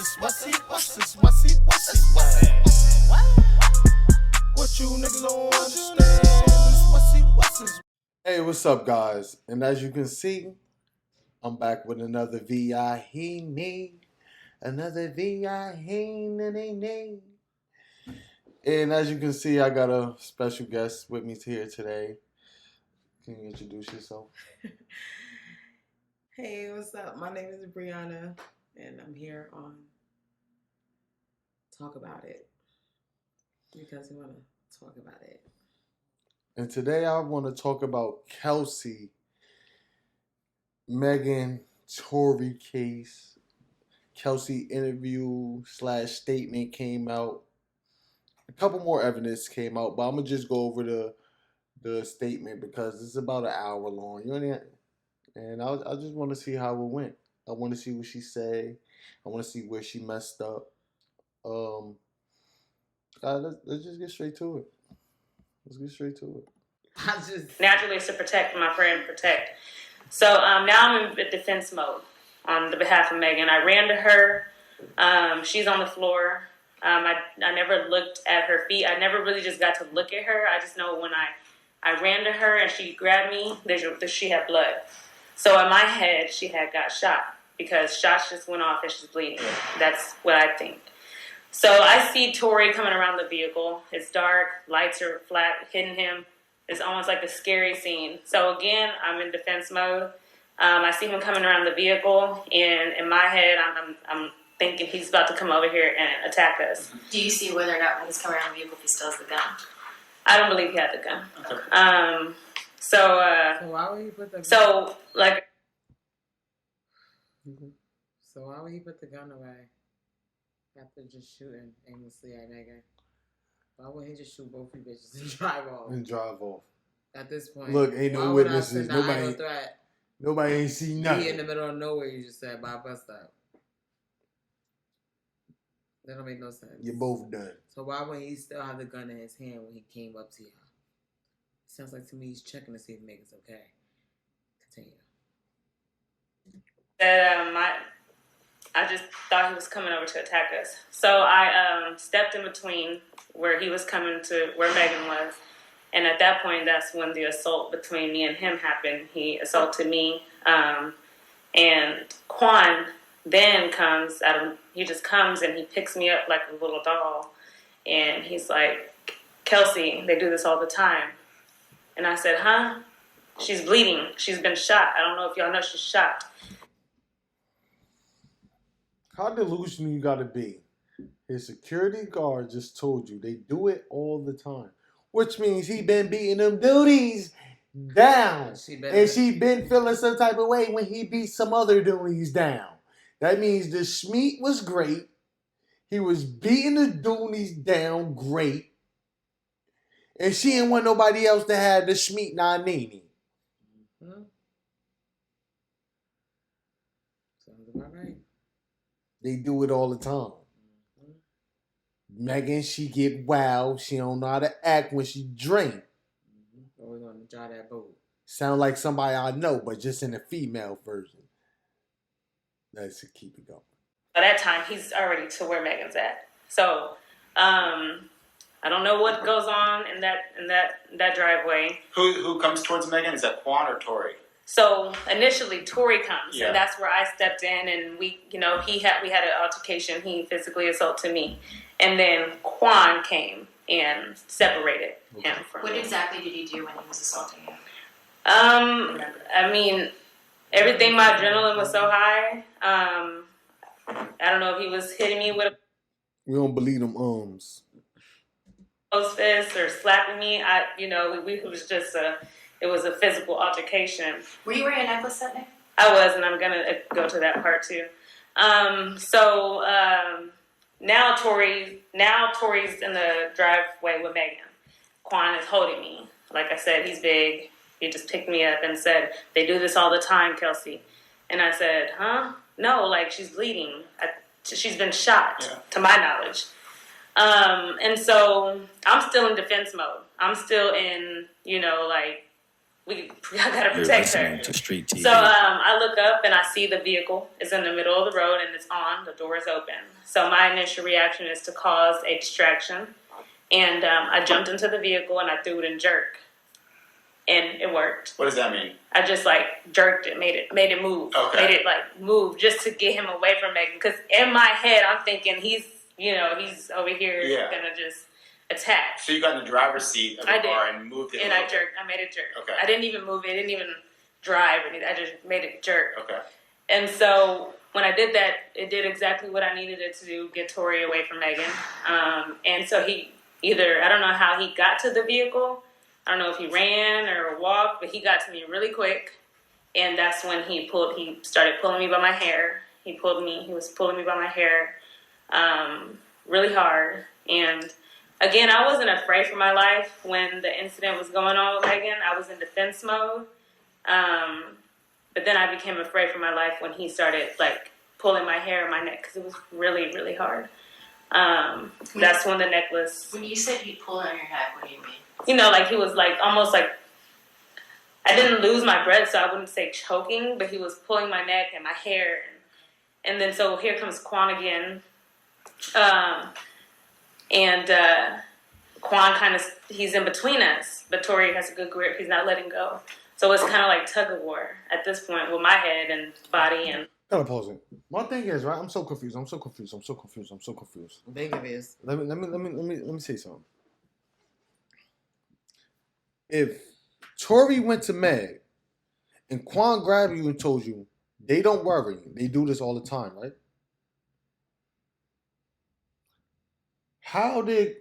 What you niggas don't understand is what's this. Hey, what's up, guys? And as you can see, I'm back with another VI he need. Another VI he need. And as you can see, I got a special guest with me here today. Can you introduce yourself? Hey, what's up? My name is Brianna, and I'm here on Talk About It because we want to talk about it. And today I want to talk about Kelsey, Megan, Tory case. Kelsey interview / statement came out. A couple more evidence came out, but I'm gonna just go over the statement because it's about an hour long. You know, and I just want to see how it went. I want to see what she said. I want to see where she messed up. Let's just get straight to it. Let's get straight to it. I just naturally is to protect my friend, protect. So now I'm in defense mode on the behalf of Megan. I ran to her. She's on the floor. I never looked at her feet. I never really just got to look at her. I just know when I ran to her and she grabbed me, she had blood. So in my head, she had got shot because shots just went off and she's bleeding. That's what I think. So I see Tory coming around the vehicle. It's dark. Lights are flat, hitting him. It's almost like a scary scene. So again, I'm in defense mode. I see him coming around the vehicle, and in my head, I'm thinking he's about to come over here and attack us. Do you see whether or not when he's coming around the vehicle, if he still has the gun? I don't believe he had the gun. Okay. So why would he put the So why would he put the gun away after just shooting aimlessly at Megan? Why wouldn't he just shoot both you bitches and drive off? At this point, Look, ain't no witnesses. Nobody ain't seen nothing. He in the middle of nowhere. You just said by a bus stop. That don't make no sense. You're both done. So why would he still have the gun in his hand when he came up to you? Sounds like to me he's checking to see if Megan's okay. Continue. I just thought he was coming over to attack us. So I stepped in between where he was coming to where Megan was. And at that point, that's when the assault between me and him happened. He assaulted me. And Quan then comes he just comes and he picks me up like a little doll. And he's like, Kelsey, they do this all the time. And I said, huh? She's bleeding. She's been shot. I don't know if y'all know she's shot. How delusional you gotta be? His security guard just told you they do it all the time. Which means he been beating them duties down. And she been feeling some type of way when he beat some other duties down. That means the Schmeat was great. He was beating the duties down great. And she didn't want nobody else to have the Schmeat Nanini. Sounds about right. They do it all the time. Megan, she get wild. She don't know how to act when she drink. Always want to drive that boat. Sound like somebody I know, but just in a female version. Let's keep it going. By that time, he's already to where Megan's at. So, I don't know what goes on in that driveway. Who comes towards Megan? Is that Quan or Tory? So initially, Tory comes, and that's where I stepped in, and we had an altercation. He physically assaulted me, and then Quan came and separated him from me. What exactly did he do when he was assaulting you? I mean, everything. My adrenaline was so high. I don't know if he was hitting me with We don't believe them arms. closed fist or slapping me. It was just it was a physical altercation. Were you wearing a necklace that night? I was, and I'm gonna go to that part too. Now Tory's in the driveway with Megan. Quan is holding me. Like I said, he's big. He just picked me up and said, "They do this all the time, Kelsey." And I said, "Huh? No, like she's bleeding. She's been shot, to my knowledge." And so I'm still in defense mode. I'm still in, I gotta protect her. To street TV. So I look up and I see the vehicle is in the middle of the road and it's on. The door is open. So my initial reaction is to cause a distraction, and I jumped into the vehicle and I threw it in jerk, and it worked. What does that mean? I just like jerked it, made it move, made it like move just to get him away from Megan. Because in my head I'm thinking he's over here gonna just attack. So you got in the driver's seat of the car and moved it. And I made it jerk. Okay. I didn't even move it. I didn't even drive or anything. I just made it jerk. Okay. And so when I did that, it did exactly what I needed it to do, get Tory away from Megan. And so I don't know how he got to the vehicle. I don't know if he ran or walked, but he got to me really quick. And that's when he started pulling me by my hair. He was pulling me by my hair really hard. And again, I wasn't afraid for my life when the incident was going on with Megan. I was in defense mode. But then I became afraid for my life when he started, like, pulling my hair and my neck because it was really, really hard. That's when the necklace... When you said he pulled on your neck, what do you mean? You know, like, he was, like, almost like... I didn't lose my breath, so I wouldn't say choking, but he was pulling my neck and my hair. And then, so here comes Quan again. Quan kind of... He's in between us, but Tory has a good grip. He's not letting go. So it's kind of like tug of war at this point with my head and body and. Gotta pause it. My thing is, right? I'm so confused. I think it is. Let me say something. If Tory went to Meg and Quan grabbed you and told you they don't worry, they do this all the time, right?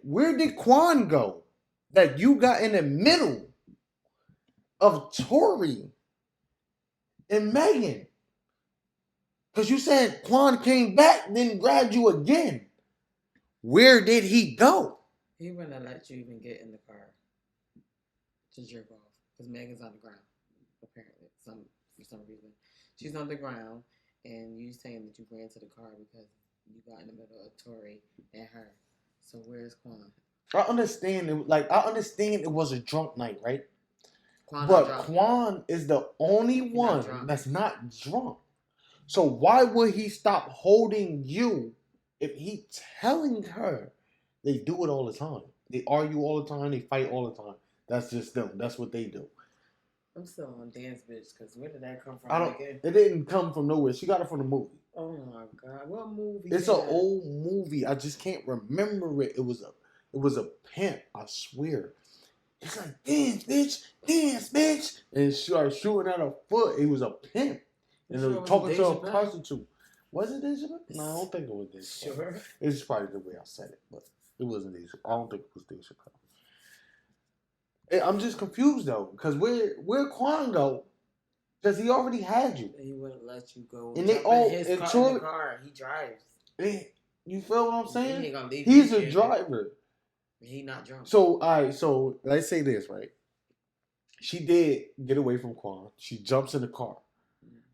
Where did Quan go that you got in the middle of Tory and Megan? Because you said Quan came back and then grabbed you again. Where did he go? He wouldn't let you even get in the car to jerk off. Because Megan's on the ground, apparently, for some reason. She's on the ground, and you saying that you ran to the car because you got in the middle of Tory and her. So where's Quan? I understand it was a drunk night, right? Quan is the only one that's not drunk. So why would he stop holding you if he telling her they do it all the time? They argue all the time. They fight all the time. That's just them. That's what they do. I'm still on Dan's bitch because where did that come from? It didn't come from nowhere. She got it from the movie. Oh my God, what movie? It's an old movie. I just can't remember it. It was a pimp. I swear. It's like dance, bitch, and she started shooting at her foot. It was a pimp, and it was talking to a prostitute. Was it Deja Vu? No, I don't think it was Deja Vu. Sure. It's probably the way I said it, but it wasn't Deja Vu. I don't think it was Deja Vu. I'm just confused though, because where Quan go? Because he already had you. He wouldn't let you go. And they all in the car. He drives. You feel what I'm saying? He ain't gonna leave. He's a driver. He not drunk. So so let's say this, right? She did get away from Quan. She jumps in the car,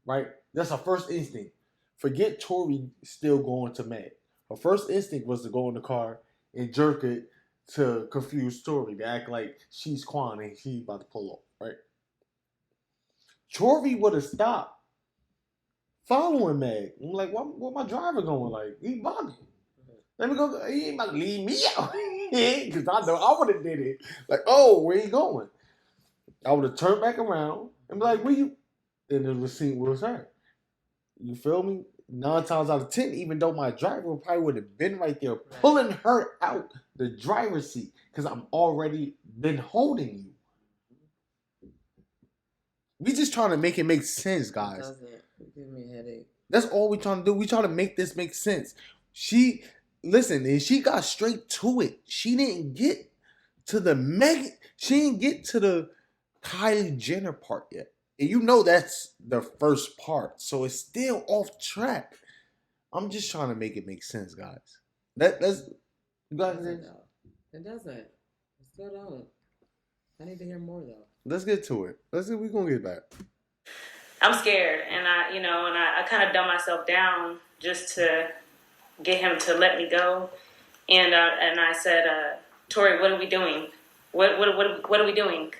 right? That's her first instinct. Forget Tory still going to Meg. Her first instinct was to go in the car and jerk it to confuse Tory, to act like she's Quan and she about to pull up, right? Tory would have stopped following Meg. I'm like, where my driver going? Like, he bugging. Let me go. He ain't about to leave me out. Because I know I would have did it. Like, oh, where you going? I would have turned back around and be like, where you? And the receipt was her. You feel me? 9 times out of 10, even though my driver probably would have been right there pulling her out the driver's seat because I'm already been holding you. We just trying to make it make sense, guys. It doesn't. Give me a headache. That's all we trying to do. We trying to make this make sense. Listen, and she got straight to it. She didn't get to the Megan. She didn't get to the Kylie Jenner part yet. And you know that's the first part. So it's still off track. I'm just trying to make it make sense, guys. That's you guys. It doesn't. It still don't. I need to hear more though. Let's get to it. We're gonna get back. I'm scared, and I kind of dumb myself down just to get him to let me go. And I said, Tory, what are we doing? What are we doing?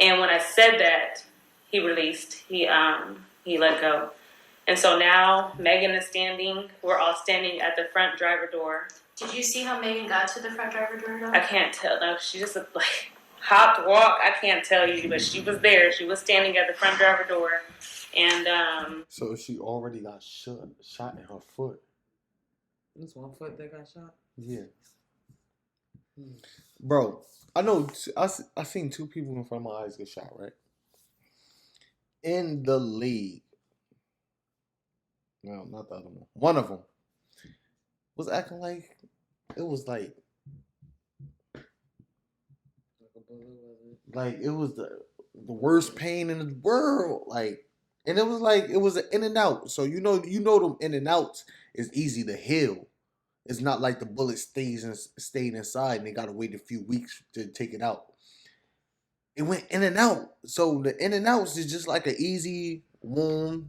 And when I said that, he released. He let go. And so now Megan is standing. We're all standing at the front driver door. Did you see how Megan got to the front driver door? I can't tell. No, she just like hopped, walked. I can't tell you, but she was there. She was standing at the front driver door. And so she already got shot in her foot. It's 1 foot that got shot? Yeah. Bro, I know. I seen 2 people in front of my eyes get shot, right? In the league. No, not the other one. One of them was acting like it was like it was the worst pain in the world. Like, and it was like it was an in and out. So you know them in and outs is easy to heal. It's not like the bullet stayed inside and they gotta wait a few weeks to take it out. It went in and out. So the in and outs is just like an easy wound.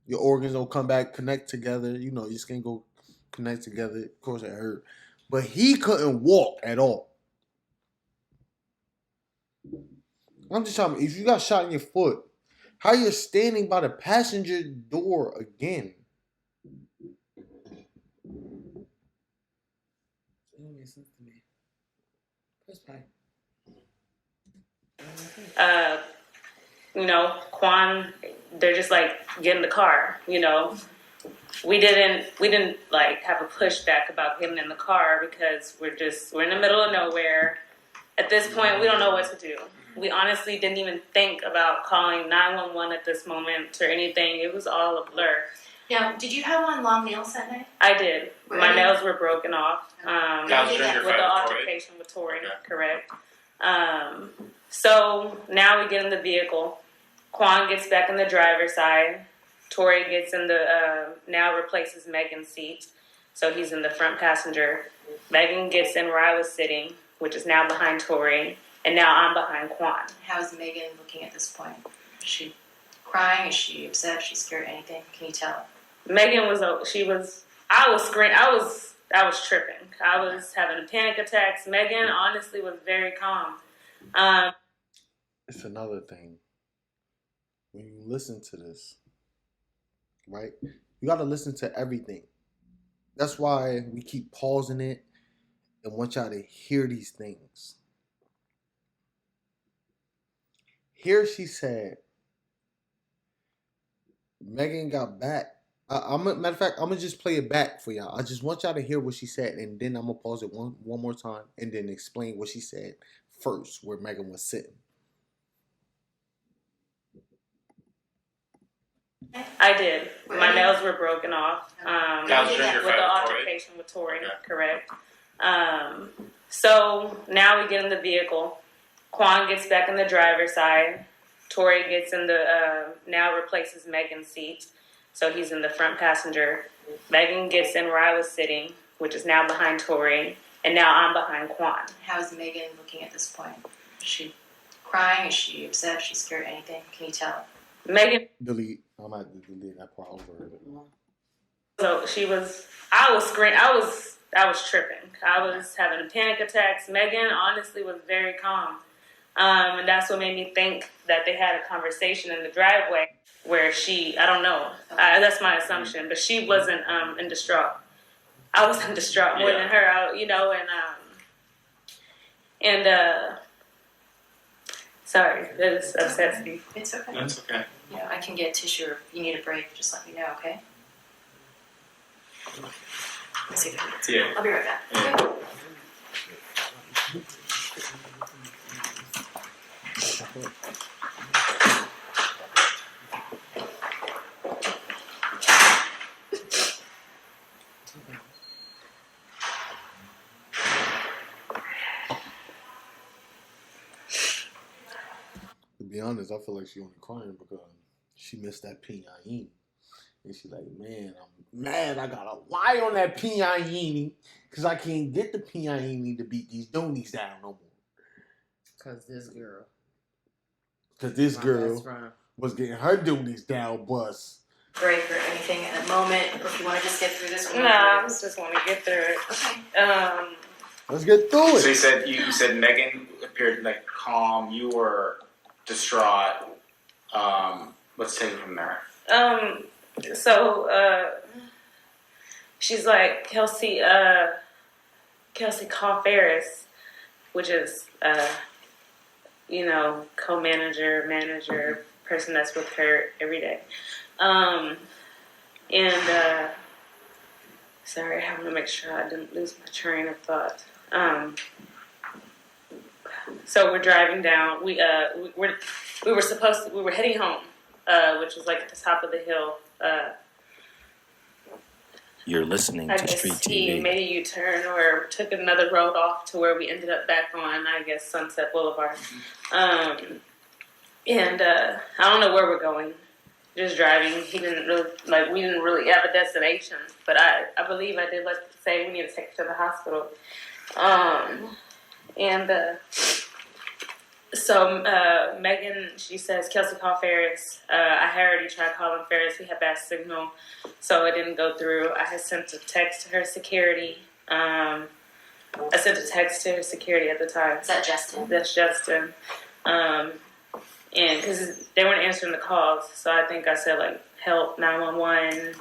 Your organs don't come back, connect together. You know, your skin go connect together. Of course, it hurt. But he couldn't walk at all. I'm just trying. If you got shot in your foot, how you're standing by the passenger door again? It don't make sense to me. Press play. you know, Quan, they're just like, get in the car, you know. We didn't like have a pushback about getting in the car because we're in the middle of nowhere. At this point, we don't know what to do. We honestly didn't even think about calling 911 at this moment or anything. It was all a blur. Yeah, did you have on long nails that night? I did. My nails were broken off with the altercation with Tory, correct. So now we get in the vehicle. Quan gets back in the driver's side. Tory gets in the, now replaces Megan's seat. So he's in the front passenger. Megan gets in where I was sitting, which is now behind Tory. And now I'm behind Quan. How is Megan looking at this point? Is she crying? Is she upset? Is she scared? Anything? Can you tell? Megan was, I was screaming. I was tripping. I was having panic attacks. Megan honestly was very calm. It's another thing. When you listen to this, right? You got to listen to everything. That's why we keep pausing it and want y'all to hear these things. Here she said, Megan got back. Matter of fact, I'm going to just play it back for y'all. I just want y'all to hear what she said, and then I'm going to pause it one more time and then explain what she said first, where Megan was sitting. I did. My nails were broken off with the altercation with Tory, correct. So now we get in the vehicle. Quan gets back in the driver's side. Tory gets in the, now replaces Megan's seat. So he's in the front passenger. Megan gets in where I was sitting, which is now behind Tory. And now I'm behind Quan. How is Megan looking at this point? Is she crying? Is she upset? Is she scared? Anything? Can you tell? Megan. Delete. I'm going to delete that part over. So I was screaming. I was tripping. I was having panic attacks. Megan honestly was very calm. And that's what made me think that they had a conversation in the driveway where I don't know. That's my assumption. But she wasn't in distraught. I was in distraught more than her, you know, sorry, that upsets me. It's okay. That's okay. You know, I can get tissue or if you need a break, just let me know, okay? Let's see if I can. Yeah. I'll be right back. Yeah. Okay? To be honest, I feel like she only crying because she missed that P.I.E. And she's like, man, I'm mad I gotta lie on that P.I.E. because I can't get the P.I.E. to beat these Doonies down no more. Because this girl. Because this girl was getting her Doonies down bust. Break or anything at the moment, or if you want to just get through this one. No, I just want to get through it. Okay. Let's get through it. So you said Megan appeared like calm. You were distraught. Let's take it from there. So she's like, Kelsey, call Ferris, which is, co-manager, manager, person that's with her every day. Sorry, I want to make sure I didn't lose my train of thought. So we're driving down. We were heading home, which was like at the top of the hill. You're listening I to guess Street he TV. made a U-turn or took another road off to where we ended up back on, I guess, Sunset Boulevard. I don't know where we're going. Just driving. He didn't really, we didn't really have a destination. But I believe I did say we need to take her to the hospital. So Megan, she says, Kelsey, call Ferris. I had already tried calling Ferris. He had bad signal, so it didn't go through. I had sent a text to her security. I sent a text to her security at the time. Is that Justin? That's Justin. And because they weren't answering the calls, so I think I said, help, 911,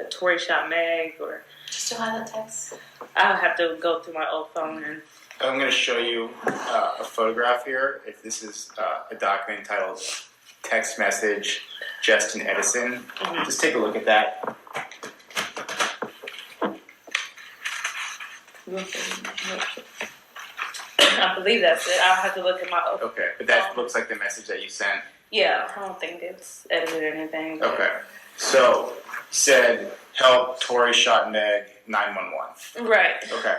Tory shot Meg, or... Do you still have that text? I'll have to go through my old phone and... I'm going to show you a photograph here. If this is a document entitled "Text Message Justin Edison," just take a look at that. I believe that's it. I'll have to look at my old... Okay, but that looks like the message that you sent. Yeah, I don't think it's edited or anything. But... Okay, so said, "Help, Tory shot Meg, 911." Right. Okay.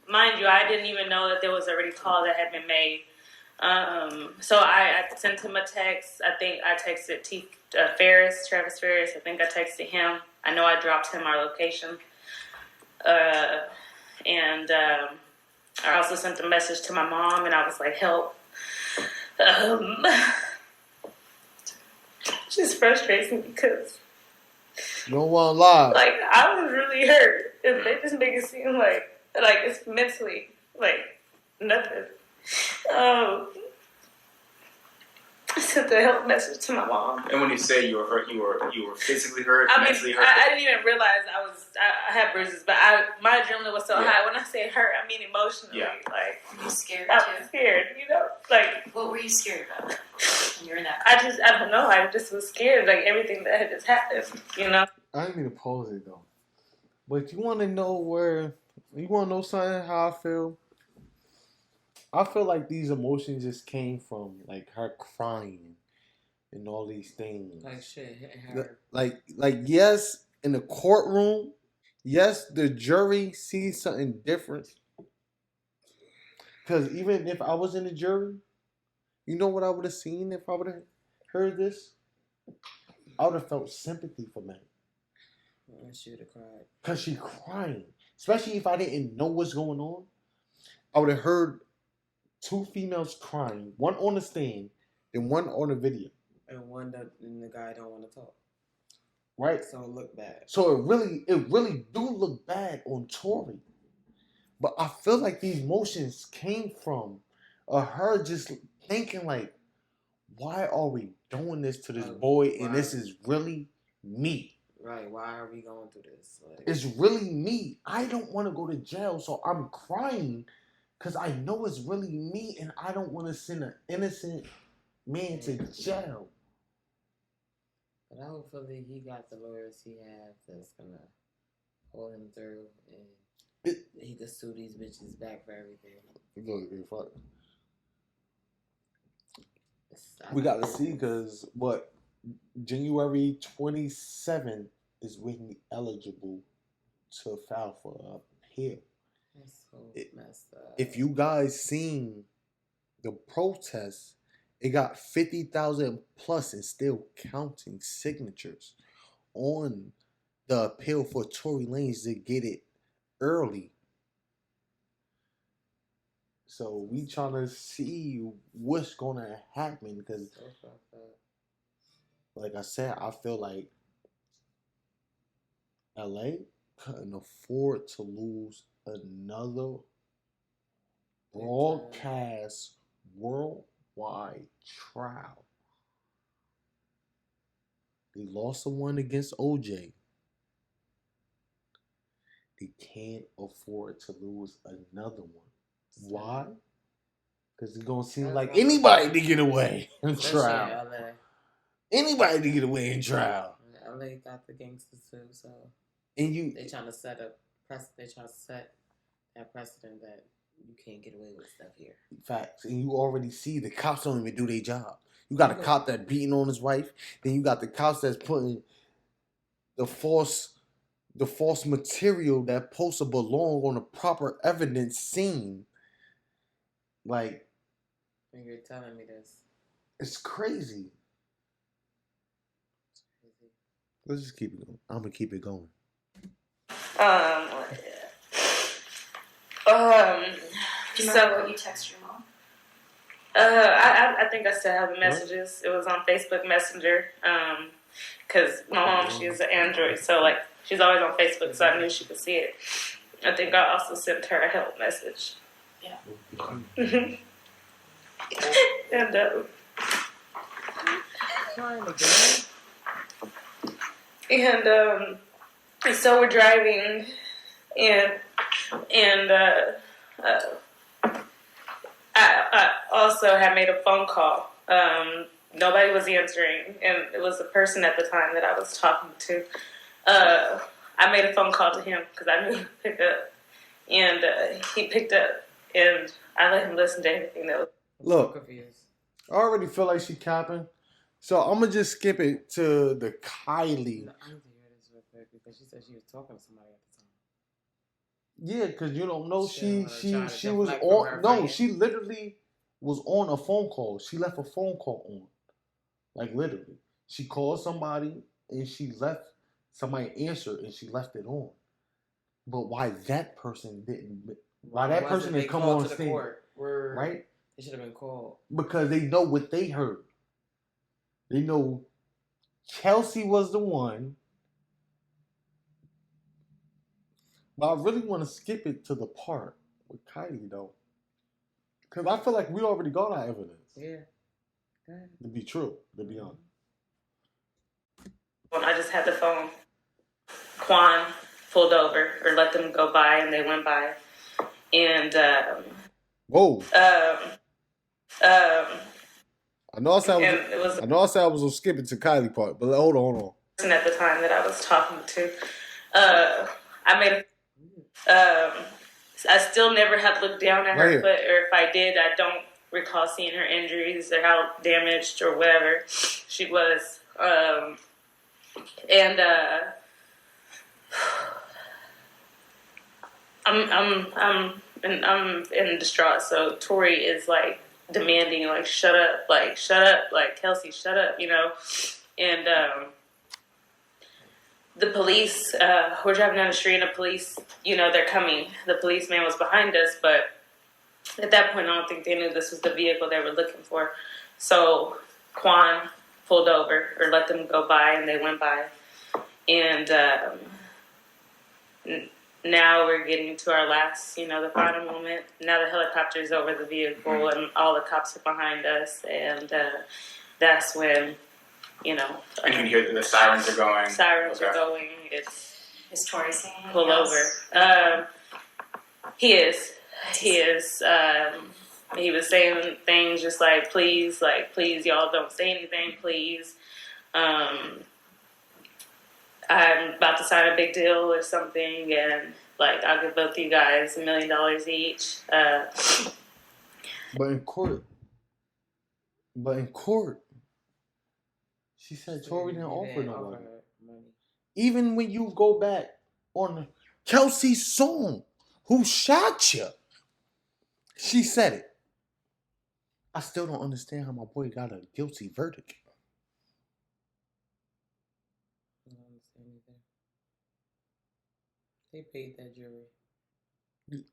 Mind you, I didn't even know that there was already a call that had been made. So I sent him a text. I think I texted Travis Ferris. I think I texted him. I know I dropped him our location. I also sent a message to my mom, and I was like, help. Just frustrates me because... You don't want to lie. I was really hurt. And they just make it seem like it's mentally, nothing. I sent the help message to my mom. And when you say you were hurt, you were physically hurt, I mean, mentally hurt? I didn't even realize I had bruises, but my adrenaline was so high. When I say hurt, I mean emotionally. Yeah. Were you scared I too? was scared, What were you scared about when you were in that? I don't know. I just was scared, everything that had just happened, I didn't mean to pose it though. But you want to know something, how I feel? I feel like these emotions just came from her crying and all these things. Shit hit her. Yes, in the courtroom, yes, the jury sees something different. Because even if I was in the jury, you know what I would have seen if I would have heard this? I would have felt sympathy for Meg. She would have cried. Because she crying. Especially if I didn't know what's going on. I would have heard two females crying. One on the stand and one on the video. And the guy don't want to talk. Right? So it looked bad. So it really do look bad on Tory. But I feel like these emotions came from her just thinking why are we doing this to this boy and this is really me? Right, why are we going through this? It's really me. I don't want to go to jail, so I'm crying because I know it's really me and I don't want to send an innocent man to jail. But hopefully he got the lawyers he has that's going to hold him through and he could sue these bitches back for everything. We got to see because January 27th is when he eligible to file for appeal. That's so messed up. If you guys seen the protest, it got 50,000 plus and still counting signatures on the appeal for Tory Lanez to get it early. So we trying to see what's gonna happen because, like I said, I feel like LA couldn't afford to lose another broadcast worldwide trial. They lost the one against OJ. They can't afford to lose another one. Why? Because it's gonna seem like anybody to get away in trial. Anybody to get away in trial. LA got the gangsters too, so they trying to set that precedent that you can't get away with stuff here. Facts. And you already see the cops don't even do their job. You got a cop that beating on his wife, then you got the cops that's putting the false material that's supposed to belong on a proper evidence scene. Like, and you're telling me this. It's crazy. Let's just keep it going. I'm gonna keep it going. Do you remember what you text your mom? I think I still have the messages. It was on Facebook Messenger. Because my mom, she's an Android, so like she's always on Facebook, so I knew she could see it. I think I also sent her a help message. Yeah. And so we're driving, and I also had made a phone call. Nobody was answering, and it was the person at the time that I was talking to. I made a phone call to him because I knew he'd pick up, and he picked up, and I let him listen to everything that was. Look, I already feel like she capping, so I'm gonna just skip it to the Kylie. No, I need to hear this real quick because she said she was talking to somebody at the time. Yeah, because you don't know she was on. No, she literally was on a phone call. She left a phone call on. Like, literally. She called somebody and she left, somebody answered and she left it on. But why that person didn't, why that person didn't come on stage, right? They should have been called. Because they know what they heard. They know Kelsey was the one. But I really want to skip it to the part with Kylie, though. Because I feel like we already got our evidence. Yeah. To be true, to be honest. When I just had the phone, Quan pulled over or let them go by, and they went by. And whoa. I know I said I was gonna skip it to Kylie part, but hold on. At the time that I was talking to, I made I still never had looked down at her foot, or if I did, I don't recall seeing her injuries or how damaged or whatever she was. I'm in distraught. So Tory is like demanding, like shut up, like Kelsey, shut up, you know. And the police, we're driving down the street, and the police, you know, they're coming. The policeman was behind us, but at that point, I don't think they knew this was the vehicle they were looking for. So Quan pulled over or let them go by, and they went by. And now we're getting to our last, you know, the final moment. Now the helicopter's over the vehicle, and all the cops are behind us. And that's when, you know. You can hear the sirens are going. Sirens are going. Is Tory saying pull over. He is. He was saying things just like, please, y'all don't say anything, please. I'm about to sign a big deal or something, and like I'll give both of you guys $1 million each. But in court, she said Tory didn't offer no money. Even when you go back on Kelsey's song, "Who Shot Ya?" She said it. I still don't understand how my boy got a guilty verdict. I don't understand anything. They paid that jury.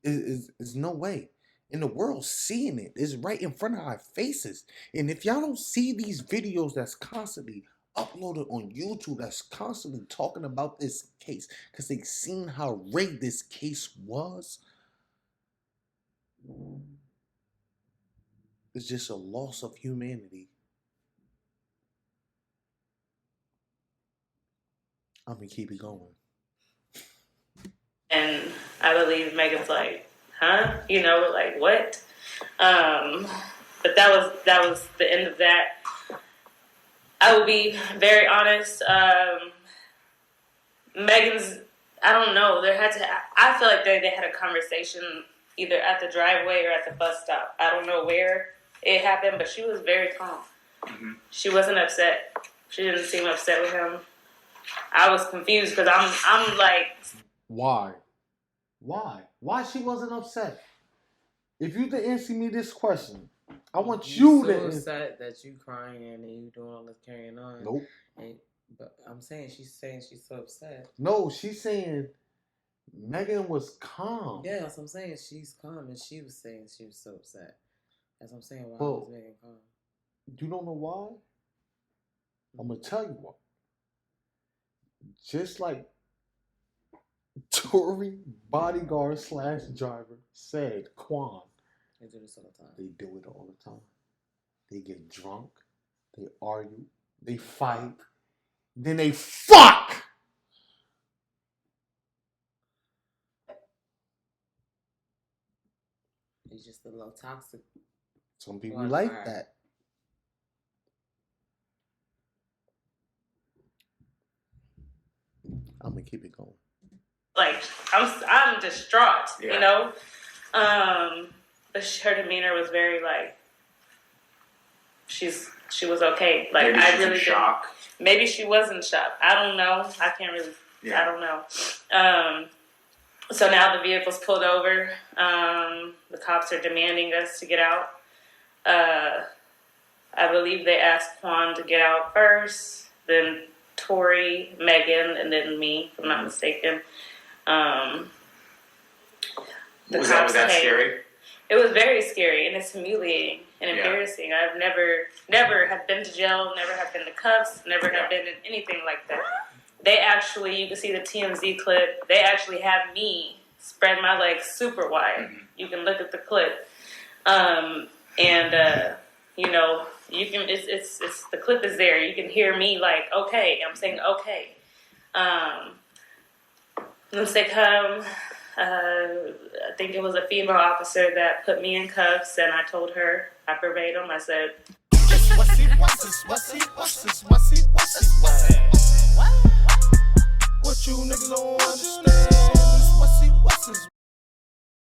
There's no way. And the world seeing it. It's right in front of our faces. And if y'all don't see these videos that's constantly uploaded on YouTube, that's constantly talking about this case, because they seen how rigged this case was, It's just a loss of humanity. I'm gonna keep it going. And I believe Megan's like, huh? You know, like what? But that was the end of that. I will be very honest. Megan's, I don't know. I feel like they had a conversation either at the driveway or at the bus stop. I don't know where it happened, but she was very calm. Mm-hmm. She wasn't upset. She didn't seem upset with him. I was confused because I'm like, why she wasn't upset? If you didn't answer me this question, I want you to upset that you crying and you doing all this carrying on. Nope. But I'm saying she's so upset. No, she's saying Megan was calm. Yeah, that's what I'm saying. She's calm, and she was saying she was so upset. That's what I'm saying. Why was Megan calm? You don't know why? I'm gonna tell you why. Just like Tory bodyguard / driver said, Quan. They do this all the time. They do it all the time. They get drunk. They argue. They fight. Then they fuck! It's just a little toxic. Some people like that. I'm gonna keep it going. Like I'm distraught, you know. But her demeanor was very like she was okay. Like maybe I she's really in shock. Maybe she was in shock. I don't know. I can't really. Yeah. I don't know. So now the vehicle's pulled over. The cops are demanding us to get out. I believe they asked Quan to get out first, then Tory, Megan, and then me, if I'm not mistaken. Was that scary? It was very scary, and it's humiliating and embarrassing. I've never have been to jail, never have been to cuffs, never have been in anything like that. They actually, you can see the TMZ clip, they actually have me spread my legs super wide. Mm-hmm. You can look at the clip. You know, you can, it's the clip is there. You can hear me like, okay, I'm saying okay. Once they come, I think it was a female officer that put me in cuffs, and I told her, I verbatim, I said, what's this? What you niggas don't understand?